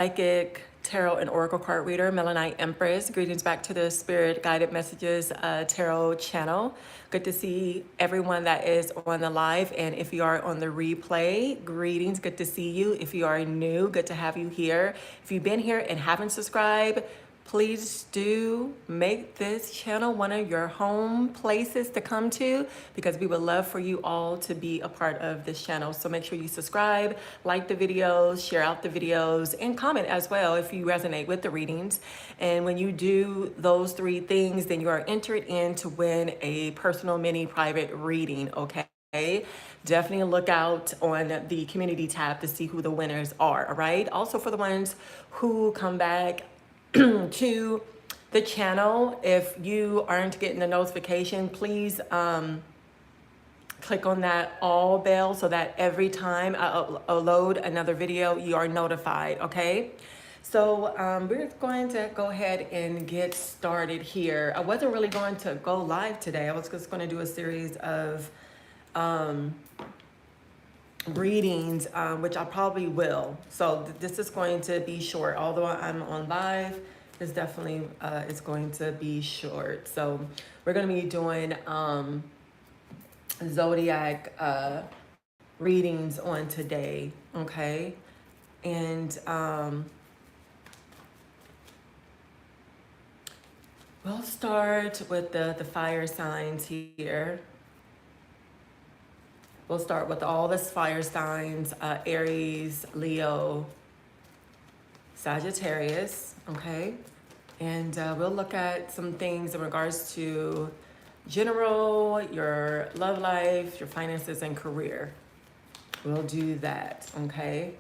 Psychic, Tarot, and Oracle card reader, Melanite Empress. Greetings back to the Spirit Guided Messages Tarot channel. Good to see everyone that is on the live. And if you are on the replay, greetings. Good to see you. If you are new, good to have you here. If you've been here and haven't subscribed, please do make this channel one of your home places to come to, because we would love for you all to be a part of this channel. So make sure you subscribe, like the videos, share out the videos, and comment as well if you resonate with the readings. And when you do those three things, then you are entered in to win a personal mini private reading, okay? Definitely look out on the community tab to see who the winners are, all right? Also, for the ones who come back to the channel, if you aren't getting the notification, please click on that all bell so that every time I upload another video, you are notified, okay? So we're going to go ahead and get started here. I wasn't really going to go live today. I was just going to do a series of readings, which I probably will. So this is going to be short. Although I'm on live, it's definitely it's going to be short. So we're going to be doing Zodiac readings on today, okay? And we'll start with the fire signs here. We'll start with all the fire signs, Aries, Leo, Sagittarius, okay? And we'll look at some things in regards to general, your love life, your finances, and career. We'll do that, okay?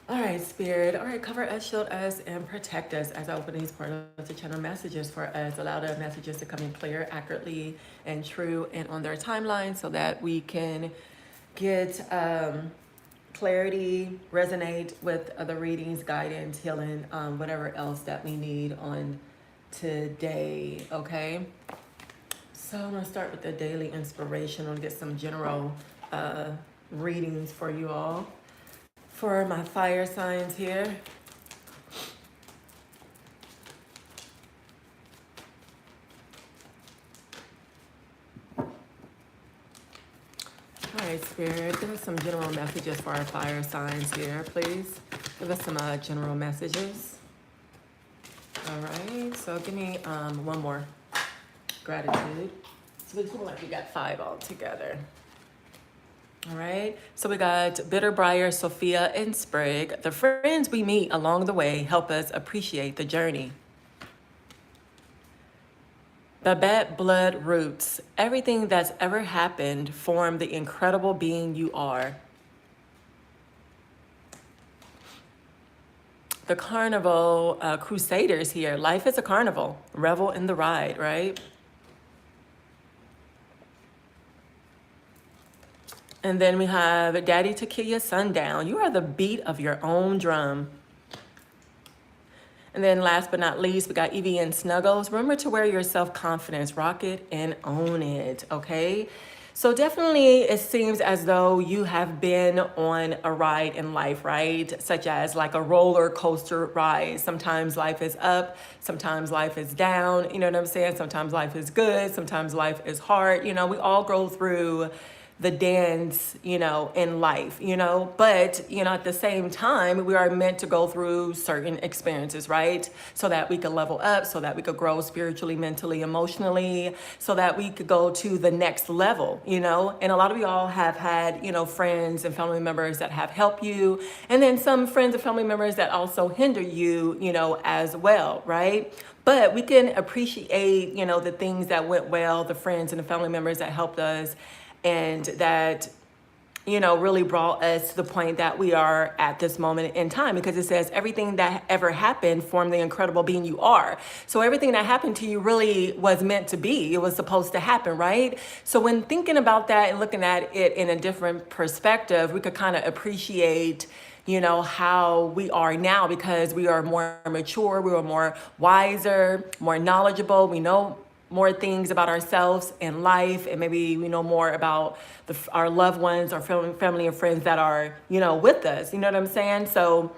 All right, Spirit. All right, cover us, shield us, and protect us as I open these portals to channel messages for us. Allow the messages to come in clear, accurately, and true, and on their timeline so that we can get clarity, resonate with other readings, guidance, healing, whatever else that we need on today, okay? So I'm going to start with the daily inspiration. I'll get some general readings for you all. For my fire signs here. All right, Spirit, give us some general messages for our fire signs here, please. Give us some general messages. All right, so give me one more. Gratitude. So we feel like we got 5 all together. All right, so we got Bitterbriar, Sophia, and Sprig. The friends we meet along the way help us appreciate the journey. Babette, blood roots. Everything that's ever happened formed the incredible being you are. The Carnival Crusaders here. Life is a carnival. Revel in the ride, right? And then we have Daddy Tequila Sundown. You are the beat of your own drum. And then last but not least, we got Evie and Snuggles. Remember to wear your self-confidence, rock it and own it, okay? So definitely it seems as though you have been on a ride in life, right? Such as like a roller coaster ride. Sometimes life is up, sometimes life is down, you know what I'm saying? Sometimes life is good, sometimes life is hard. You know, we all go through the dance, you know, in life, you know, but, you know, at the same time, we are meant to go through certain experiences, right? So that we could level up, so that we could grow spiritually, mentally, emotionally, so that we could go to the next level, you know? And a lot of y'all have had, you know, friends and family members that have helped you. And then some friends and family members that also hinder you, you know, as well, right? But we can appreciate, you know, the things that went well, the friends and the family members that helped us, and that, you know, really brought us to the point that we are at this moment in time, because it says everything that ever happened formed the incredible being you are. So everything that happened to you really was meant to be. It was supposed to happen, right? So when thinking about that and looking at it in a different perspective, we could kind of appreciate, you know, how we are now, because we are more mature, we are more wiser, more knowledgeable. We know more things about ourselves and life, and maybe we know more about our loved ones, our family and friends that are, you know, with us. You know what I'm saying? So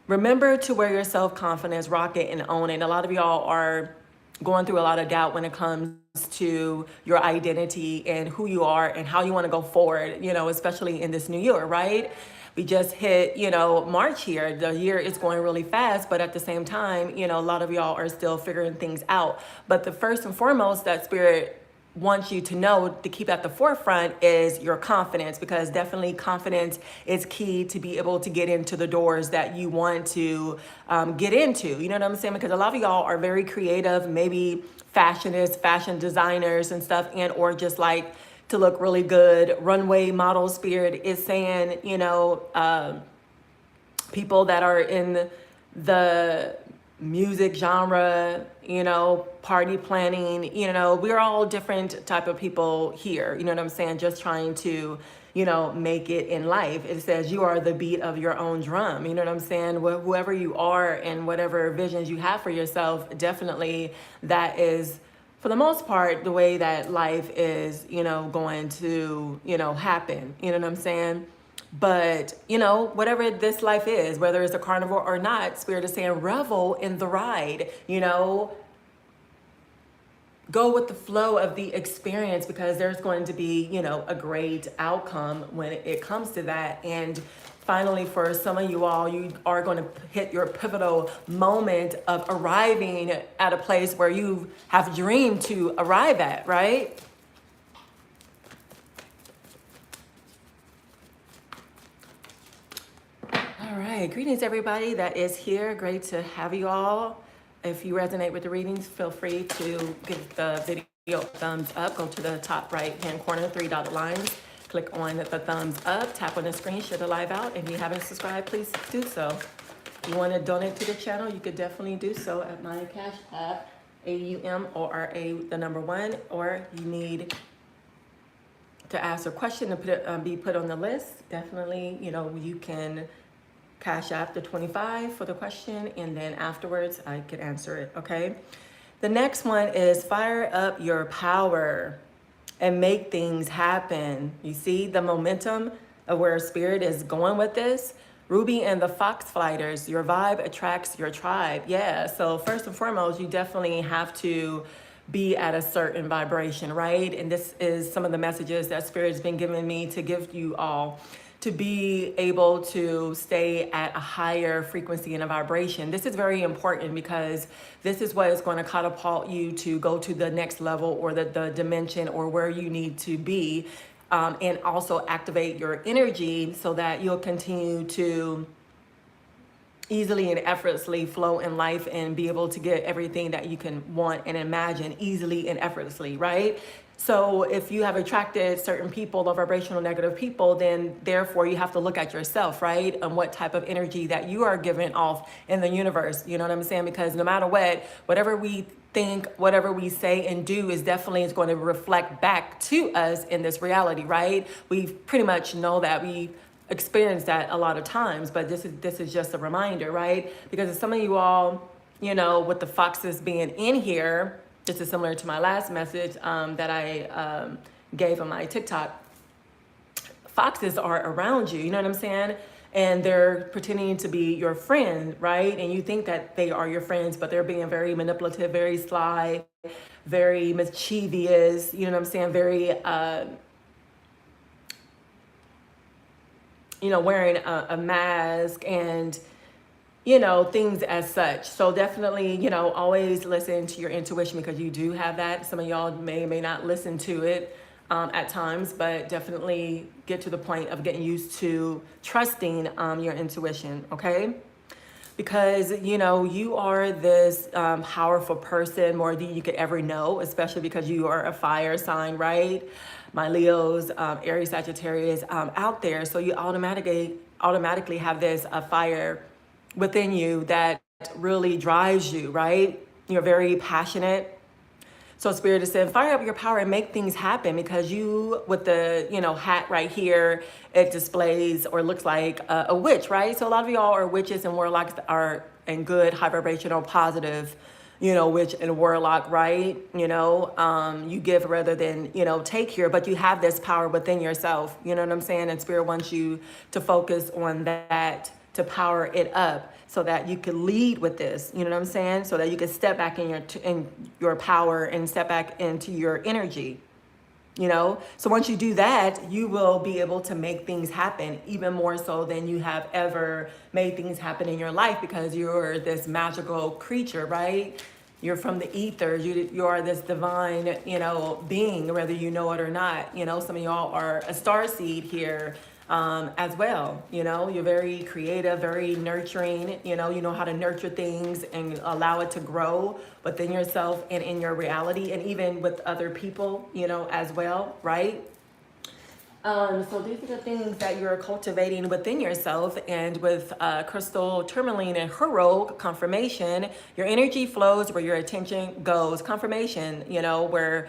Remember to wear your self-confidence, rock it, and own it. A lot of y'all are going through a lot of doubt when it comes to your identity and who you are and how you want to go forward, especially in this new year, right? We just hit, March here. The year is going really fast, but at the same time, a lot of y'all are still figuring things out. But the first and foremost that Spirit wants you to know to keep at the forefront is your confidence, because definitely confidence is key to be able to get into the doors that you want to get into. You know what I'm saying? Because a lot of y'all are very creative, maybe fashionists, fashion designers and stuff, and or just like to look really good. Runway model Spirit is saying, people that are in the music genre, party planning, we're all different type of people here. You know what I'm saying? Just trying to, make it in life. It says you are the beat of your own drum. You know what I'm saying? Whoever you are and whatever visions you have for yourself, definitely that is, for the most part, the way that life is, going to, happen. You know what I'm saying? But, whatever this life is, whether it's a carnival or not, Spirit is saying revel in the ride, go with the flow of the experience, because there's going to be, a great outcome when it comes to that. And finally, for some of you all, you are going to hit your pivotal moment of arriving at a place where you have dreamed to arrive at, right? All right, greetings everybody that is here. Great to have you all. If you resonate with the readings, feel free to give the video a thumbs up. Go to the top right hand corner, 3 dotted lines. Click on the thumbs up, tap on the screen, share the live out. If you haven't subscribed, please do so. If you want to donate to the channel, you could definitely do so at my Cashapp, AUMORA, the number 1, or you need to ask a question to be put on the list. Definitely, you can Cash App the 25 for the question, and then afterwards I could answer it, okay? The next one is fire up your power and make things happen. You see the momentum of where Spirit is going with this? Ruby and the Fox Fighters, your vibe attracts your tribe. Yeah, so first and foremost, you definitely have to be at a certain vibration, right? And this is some of the messages that Spirit's been giving me to give you all, to be able to stay at a higher frequency and a vibration. This is very important, because this is what is going to catapult you to go to the next level, or the dimension, or where you need to be, and also activate your energy so that you'll continue to easily and effortlessly flow in life and be able to get everything that you can want and imagine easily and effortlessly, right? So if you have attracted certain people, or vibrational negative people, then therefore you have to look at yourself, right? And what type of energy that you are giving off in the universe. You know what I'm saying? Because no matter what, whatever we think, whatever we say and do is going to reflect back to us in this reality, right? We pretty much know that. We experience that a lot of times, but this is just a reminder, right? Because some of you all, with the foxes being in here, this is similar to my last message that I gave on my TikTok. Foxes are around you, you know what I'm saying? And they're pretending to be your friend, right? And you think that they are your friends, but they're being very manipulative, very sly, very mischievous, you know what I'm saying? Very, wearing a mask and, things as such. So definitely, always listen to your intuition, because you do have that. Some of y'all may not listen to it at times, but definitely get to the point of getting used to trusting your intuition, okay? Because, you are this powerful person, more than you could ever know, especially because you are a fire sign, right? My Leos, Aries, Saggitarius out there. So you automatically have this fire within you that really drives you, right? You're very passionate. So Spirit is saying, fire up your power and make things happen, because you, with the, hat right here, it displays or looks like a witch, right? So a lot of y'all are witches and warlocks that are in good, high vibrational, positive, witch and warlock, right? You give rather than, take here, but you have this power within yourself, you know what I'm saying? And Spirit wants you to focus on that to power it up so that you could lead with this, you know what I'm saying? So that you could step back in your power and step back into your energy. You know, so once you do that, you will be able to make things happen even more so than you have ever made things happen in your life, because you're this magical creature, right? You're from the ether. You are this divine, you know, being, whether you know it or not. You know, some of y'all are a star seed here as well. You know, you're very creative, very nurturing. You know how to nurture things and allow it to grow within yourself and in your reality, and even with other people, you know, as well, right? So these are the things that you're cultivating within yourself. And with crystal tourmaline and hero confirmation, your energy flows where your attention goes. Confirmation, you know, where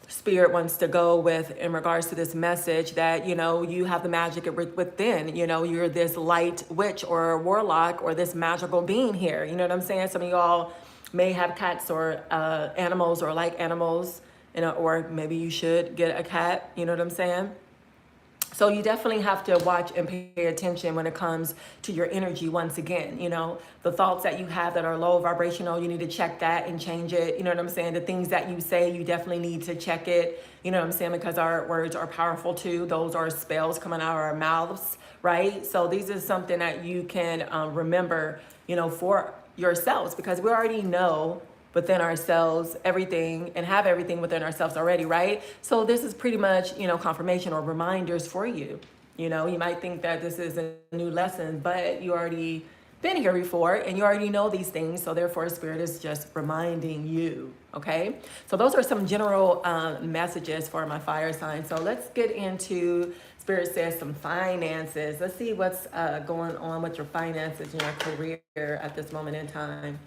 spirit wants to go with in regards to this message, that, you know, you have the magic within, you know, you're this light witch or warlock or this magical being here. You know what I'm saying? Some of y'all may have cats or animals or like animals, you know, or maybe you should get a cat, you know what I'm saying? So you definitely have to watch and pay attention when it comes to your energy. Once again, you know, the thoughts that you have that are low vibrational, you need to check that and change it. You know what I'm saying? The things that you say, you definitely need to check it. You know what I'm saying? Because our words are powerful too. Those are spells coming out of our mouths, right? So these is something that you can remember, you know, for yourselves, because we already know within ourselves everything, and have everything within ourselves already, right? So this is pretty much, you know, confirmation or reminders for you. You know, you might think that this is a new lesson, but you already been here before and you already know these things. So therefore spirit is just reminding you. Okay, so those are some general messages for my fire sign. So let's get into, spirit says, some finances. Let's see what's going on with your finances and your career at this moment in time.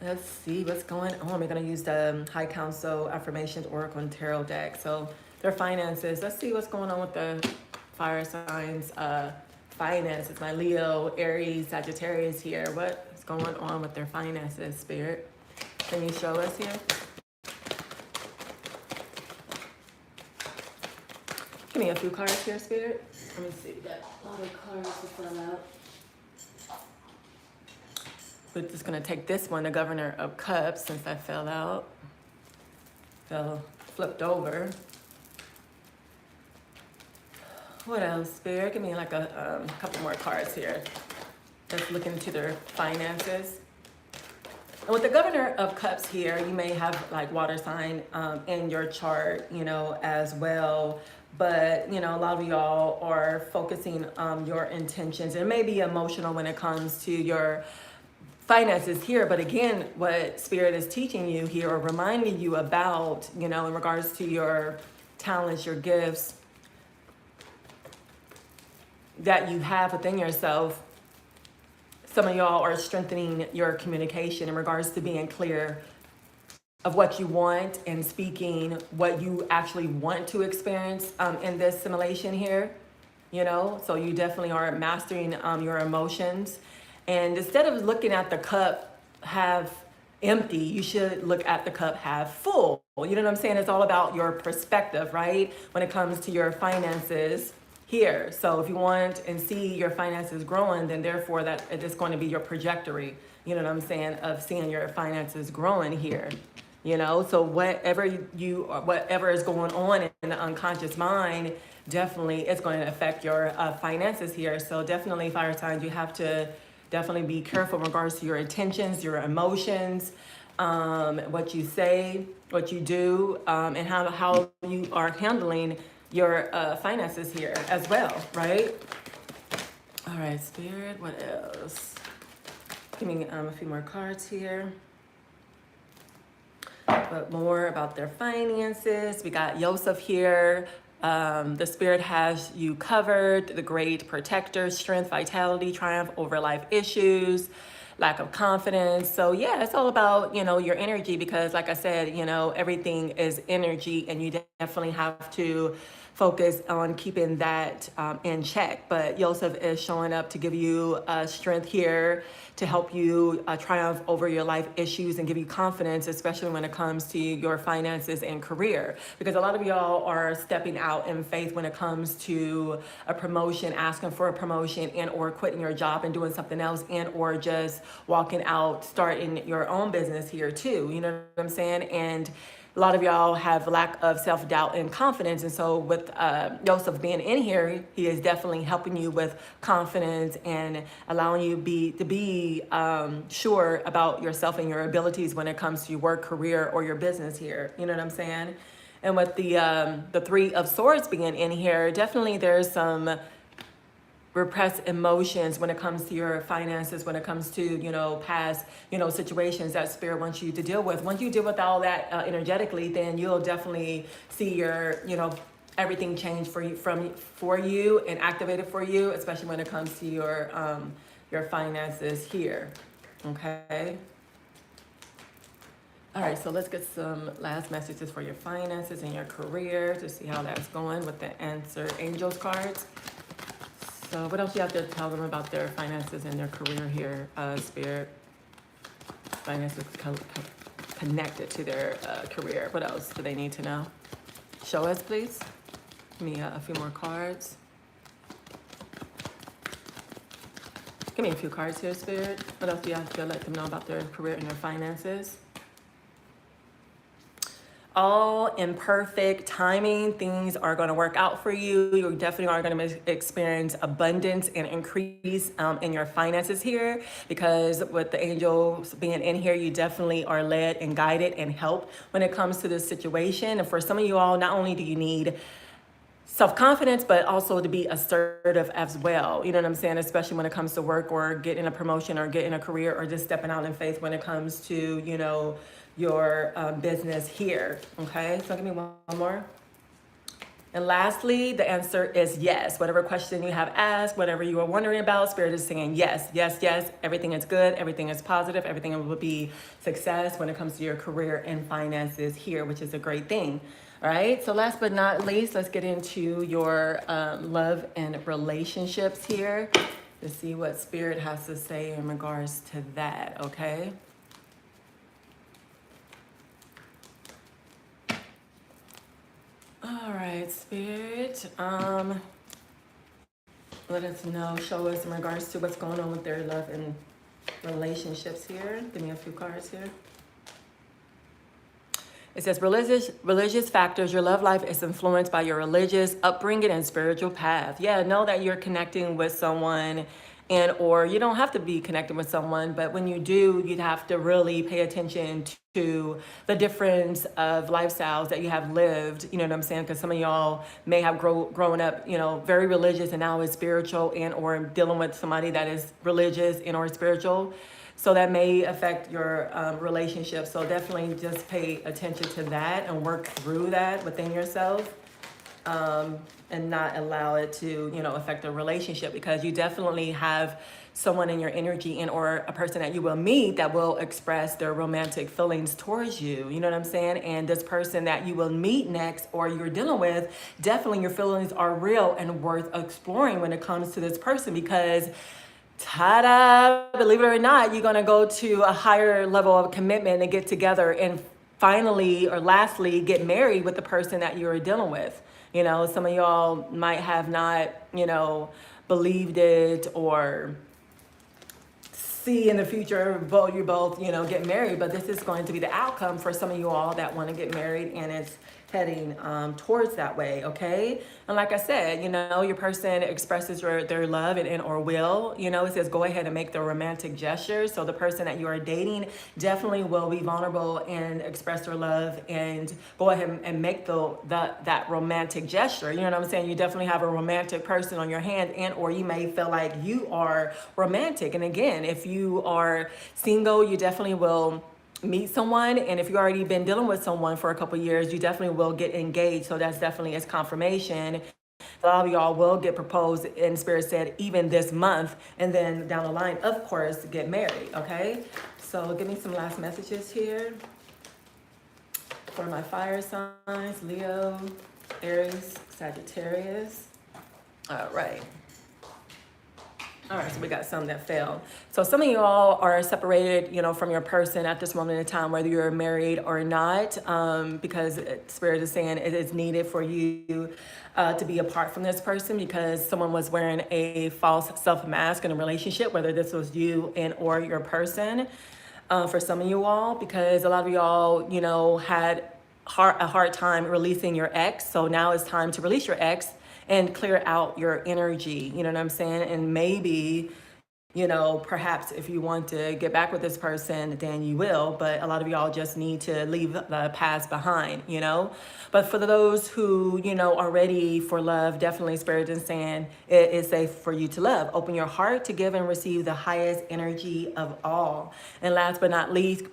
Let's see what's going on. We're going to use the High Council Affirmations Oracle and Tarot deck. So their finances. Let's see what's going on with the fire signs finances. My Leo, Aries, Sagittarius here. What is going on with their finances, spirit? Can you show us here? Give me a few cards here, spirit. Let me see. We got a lot of cards to fill out. We're just going to take this one, the Governor of Cups, since that fell out. Flipped over. What else, spirit? Give me like a couple more cards here. Let's look into their finances. And with the Governor of Cups here, you may have like water sign in your chart, you know, as well. But, you know, a lot of y'all are focusing on your intentions. It may be emotional when it comes to your finances here, but again, what spirit is teaching you here or reminding you about, you know, in regards to your talents, your gifts that you have within yourself, some of y'all are strengthening your communication in regards to being clear of what you want and speaking what you actually want to experience in this simulation here, you know. So you definitely are mastering your emotions. And instead of looking at the cup half empty, you should look at the cup half full. You know what I'm saying? It's all about your perspective, right? When it comes to your finances here. So if you want and see your finances growing, then therefore that it is going to be your trajectory, you know what I'm saying, of seeing your finances growing here. You know, so whatever is going on in the unconscious mind, definitely it's going to affect your finances here. So definitely, fire signs, you have to definitely be careful in regards to your intentions, your emotions, what you say, what you do, and how you are handling your finances here as well, right? All right, spirit, what else? Give me a few more cards here. But more about their finances. We got Yosef here. The spirit has you covered, the great protector, strength, vitality, triumph over life issues, lack of confidence. So yeah, it's all about, you know, your energy, because like I said, you know, everything is energy, and you definitely have to focus on keeping that in check. But Joseph is showing up to give you strength here, to help you triumph over your life issues and give you confidence, especially when it comes to your finances and career. Because a lot of y'all are stepping out in faith when it comes to a promotion, asking for a promotion, and or quitting your job and doing something else, and or just walking out, starting your own business here too. You know what I'm saying? And a lot of y'all have lack of self-doubt and confidence. And so with Joseph being in here, he is definitely helping you with confidence and allowing you to be sure about yourself and your abilities when it comes to your work, career, or your business here. You know what I'm saying? And with the Three of Swords being in here, definitely there's some repressed emotions when it comes to your finances, when it comes to, you know, past, you know, situations that spirit wants you to deal with. Once you deal with all that energetically, then you'll definitely see your, you know, everything change for you and activated for you, especially when it comes to your finances here. Okay. All right, so let's get some last messages for your finances and your career to see how that's going with the Answer Angels cards. So what else do you have to tell them about their finances and their career here, Spirit? Finances connected to their career. What else do they need to know? Show us, please. Give me a few more cards. Give me a few cards here, Spirit. What else do you have to let them know about their career and their finances? All in perfect timing, things are going to work out for you. You definitely are going to experience abundance and increase in your finances here, because with the angels being in here, you definitely are led and guided and helped when it comes to this situation. And for some of you all, not only do you need self-confidence, but also to be assertive as well. You know what I'm saying? Especially when it comes to work or getting a promotion or getting a career or just stepping out in faith when it comes to, you know, your business here. Okay, so give me one more. And lastly, the answer is yes. Whatever question you have asked, whatever you are wondering about, Spirit is saying yes, yes, yes. Everything is good. Everything is positive. Everything will be success when it comes to your career and finances here, which is a great thing. All right, so last but not least, let's get into your love and relationships here to see what Spirit has to say in regards to that, okay? All right, Spirit, let us know, show us in regards to what's going on with their love and relationships here. Give me a few cards here. It says religious factors. Your love life is influenced by your religious upbringing and spiritual path. Yeah, know that you're connecting with someone, and or you don't have to be connected with someone, but when you do, you'd have to really pay attention to the difference of lifestyles that you have lived. You know what I'm saying? Because some of y'all may have grown up, you know, very religious, and now is spiritual, and or dealing with somebody that is religious and or spiritual. So that may affect your relationship. So definitely just pay attention to that and work through that within yourself, and not allow it to, you know, affect the relationship, because you definitely have someone in your energy and or a person that you will meet that will express their romantic feelings towards you. You know what I'm saying? And this person that you will meet next or you're dealing with, definitely your feelings are real and worth exploring when it comes to this person, because ta-da, believe it or not, you're going to go to a higher level of commitment and get together and finally or lastly get married with the person that you're dealing with. You know, some of y'all might have not, you know, believed it or see in the future you both, you know, get married, but this is going to be the outcome for some of you all that want to get married, and it's heading towards that way, okay? And like I said, you know, your person expresses their love and or will, you know, it says go ahead and make the romantic gestures. So the person that you are dating definitely will be vulnerable and express their love and go ahead and make that romantic gesture. You know what I'm saying? You definitely have a romantic person on your hand, and or you may feel like you are romantic. And again, if you are single, you definitely will meet someone, and if you've already been dealing with someone for a couple years, you definitely will get engaged. So that's definitely its confirmation. A lot of y'all will get proposed, and Spirit said even this month, and then down the line, of course, get married. Okay, so give me some last messages here for my fire signs. Leo, Aries, Sagittarius. All right. All right, so we got some that failed. So some of you all are separated, from your person at this moment in time, whether you're married or not, because Spirit is saying it is needed for you to be apart from this person because someone was wearing a false self-mask in a relationship, whether this was you and or your person. For some of you all, because a lot of y'all, had a hard time releasing your ex. So now it's time to release your ex and clear out your energy. You know what I'm saying? And maybe, perhaps if you want to get back with this person, then you will. But a lot of y'all just need to leave the past behind. But for those who, are ready for love, definitely Spirit is saying it is safe for you to love. Open your heart to give and receive the highest energy of all. And last but not least,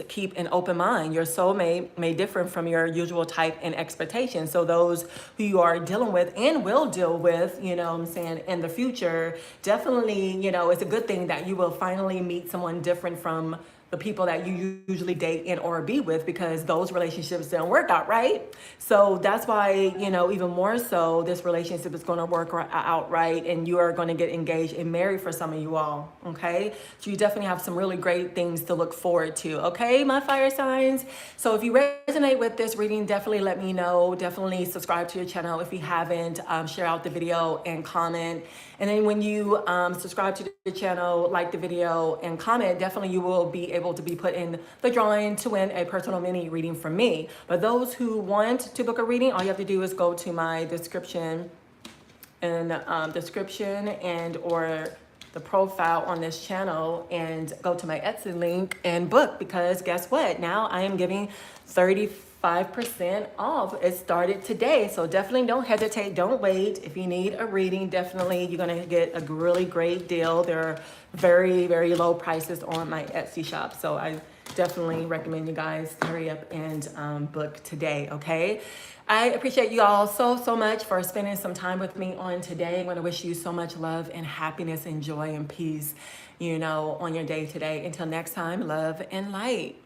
keep an open mind. Your soulmate may differ from your usual type and expectations. So those who you are dealing with and will deal with, in the future, definitely, it's a good thing that you will finally meet someone different from the people that you usually date and or be with, because those relationships don't work out, right? So that's why, even more so, this relationship is going to work out right, and you are going to get engaged and married for some of you all, okay? So you definitely have some really great things to look forward to, okay, my fire signs? So if you resonate with this reading, definitely let me know. Definitely subscribe to your channel if you haven't. Share out the video and comment. And then when you subscribe to the channel, like the video, and comment, definitely you will be able to be put in the drawing to win a personal mini reading from me. But those who want to book a reading, all you have to do is go to my description and or the profile on this channel and go to my Etsy link and book, because guess what? Now I am giving 35% off. It started today. So definitely don't hesitate. Don't wait. If you need a reading, definitely you're going to get a really great deal. There are very, very low prices on my Etsy shop. So I definitely recommend you guys hurry up and book today. Okay. I appreciate you all so much for spending some time with me on today. I'm going to wish you so much love and happiness and joy and peace, on your day today. Until next time, love and light.